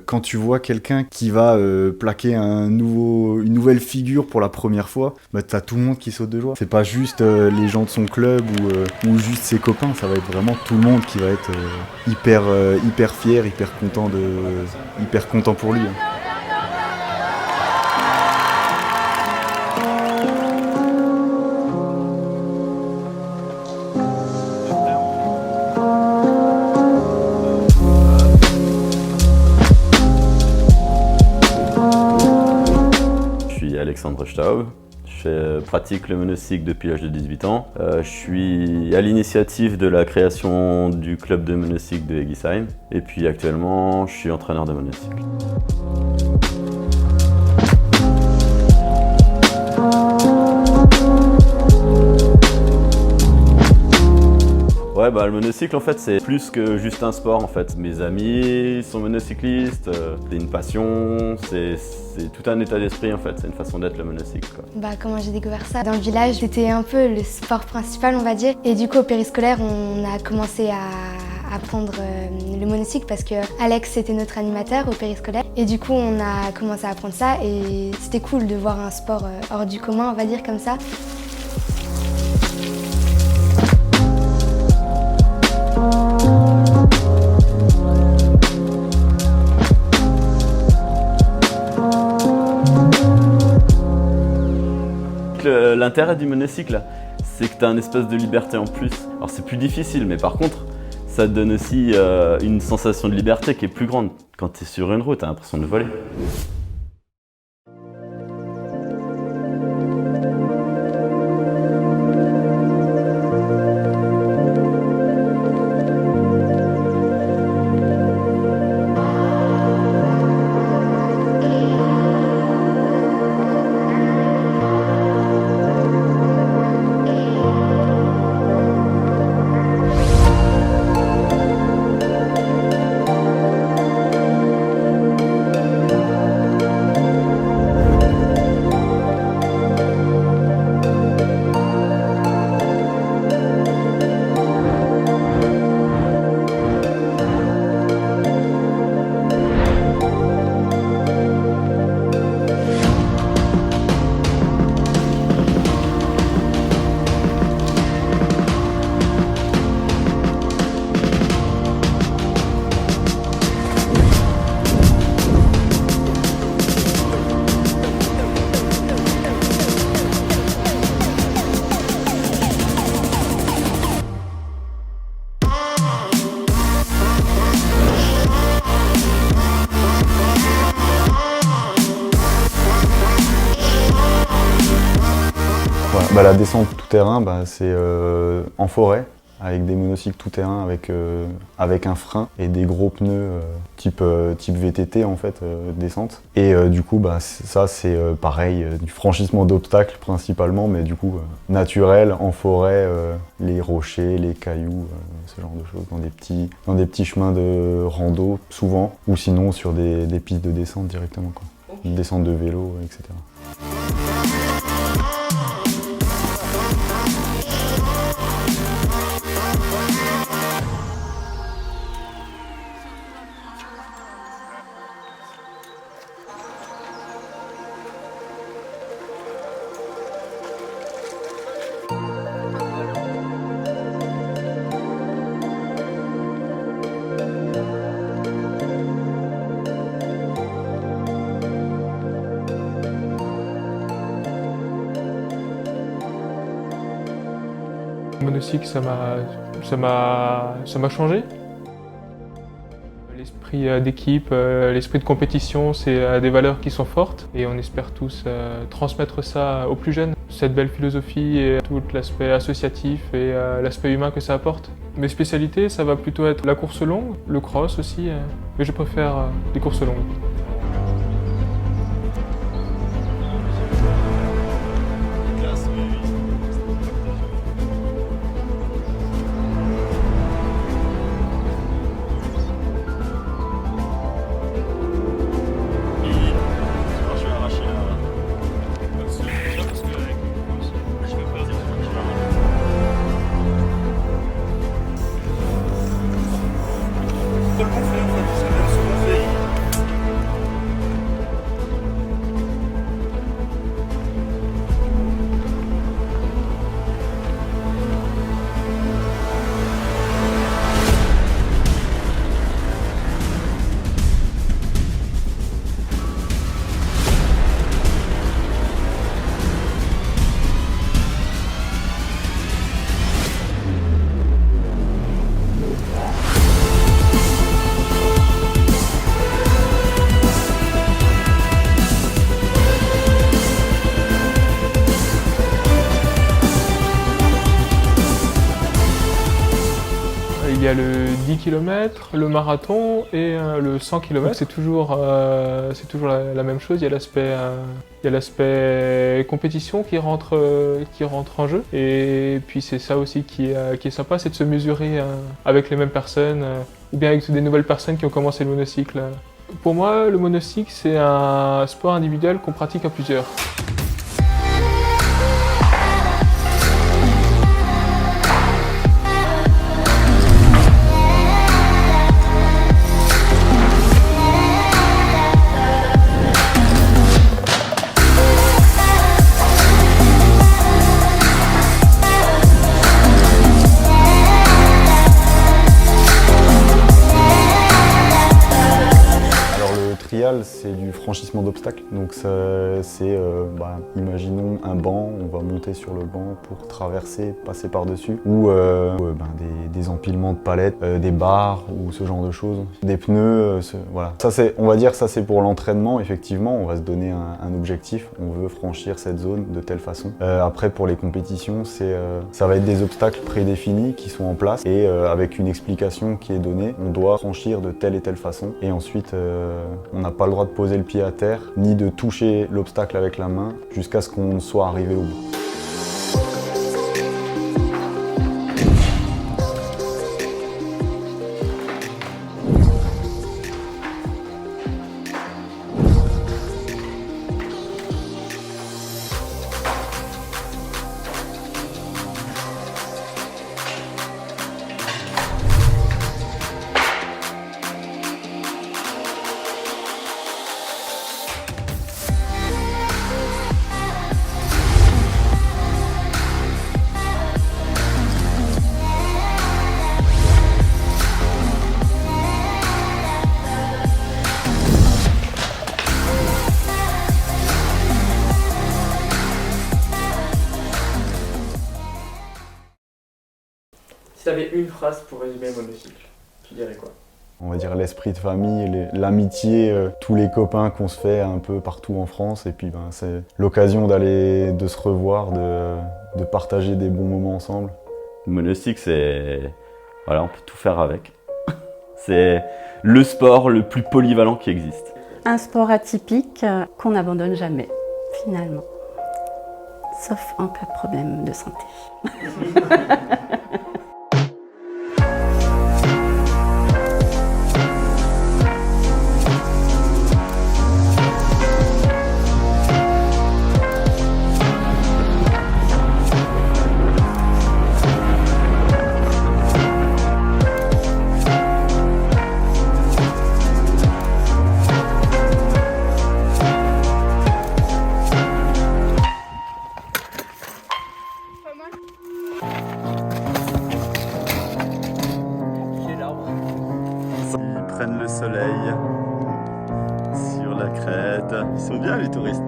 Quand tu vois quelqu'un qui va plaquer une nouvelle figure pour la première fois, bah t'as tout le monde qui saute de joie. C'est pas juste les gens de son club ou juste ses copains, ça va être vraiment tout le monde qui va être hyper fier, hyper content pour lui. Alexandre Staub. Je pratique le monocycle depuis l'âge de 18 ans. Je suis à l'initiative de la création du club de monocycle de Egisheim. Et puis actuellement, je suis entraîneur de monocycle. Ouais, le monocycle en fait c'est plus que juste un sport en fait. Mes amis sont monocyclistes, c'est une passion, c'est tout un état d'esprit en fait, c'est une façon d'être le monocycle quoi. Comment j'ai découvert ça? Dans le village, c'était un peu le sport principal on va dire. Et du coup au périscolaire, on a commencé à apprendre le monocycle parce que Alex était notre animateur au périscolaire. Et du coup on a commencé à apprendre ça et c'était cool de voir un sport hors du commun on va dire comme ça. L'intérêt du monocycle, c'est que tu as une espèce de liberté en plus. Alors c'est plus difficile, mais par contre, ça te donne aussi une sensation de liberté qui est plus grande. Quand tu es sur une route, tu as l'impression de voler. La descente tout-terrain, c'est en forêt, avec des monocycles tout-terrain, avec un frein et des gros pneus type VTT en fait, descente. Et du coup, ça c'est pareil, du franchissement d'obstacles principalement, mais du coup naturel, en forêt, les rochers, les cailloux, ce genre de choses, dans des petits chemins de rando souvent, ou sinon sur des pistes de descente directement, quoi. Descente de vélo, etc. Le monocycle, ça m'a changé. L'esprit d'équipe, l'esprit de compétition, c'est des valeurs qui sont fortes et on espère tous transmettre ça aux plus jeunes. Cette belle philosophie et tout l'aspect associatif et l'aspect humain que ça apporte. Mes spécialités, ça va plutôt être la course longue, le cross aussi, mais je préfère les courses longues. Ce qu'on fait, en fait, ce qu'on fait. y a le 10 km, le marathon et le 100 km. C'est toujours la même chose. Il y a l'aspect compétition qui rentre en jeu. Et puis c'est ça aussi qui est sympa, c'est de se mesurer avec les mêmes personnes ou bien avec des nouvelles personnes qui ont commencé le monocycle. Pour moi, le monocycle, c'est un sport individuel qu'on pratique à plusieurs. C'est du franchissement d'obstacles. Donc c'est, imaginons un banc, on va monter sur le banc pour traverser, passer par-dessus, ou des empilements de palettes, des barres ou ce genre de choses, des pneus, voilà. Ça c'est, on va dire, ça c'est pour l'entraînement. Effectivement, on va se donner un objectif, on veut franchir cette zone de telle façon. Après pour les compétitions, ça va être des obstacles prédéfinis qui sont en place et avec une explication qui est donnée, on doit franchir de telle et telle façon et ensuite on n'a pas le droit de poser le pied à terre, ni de toucher l'obstacle avec la main, jusqu'à ce qu'on soit arrivé au bout. Si tu avais une phrase pour résumer le monocycle, tu dirais quoi? On va dire l'esprit de famille, l'amitié, tous les copains qu'on se fait un peu partout en France. Et puis c'est l'occasion de se revoir, de partager des bons moments ensemble. Le monocycle, c'est... Voilà, on peut tout faire avec. C'est le sport le plus polyvalent qui existe. Un sport atypique qu'on n'abandonne jamais, finalement. Sauf en cas de problème de santé. Ils prennent le soleil sur la crête. Ils sont bien les touristes.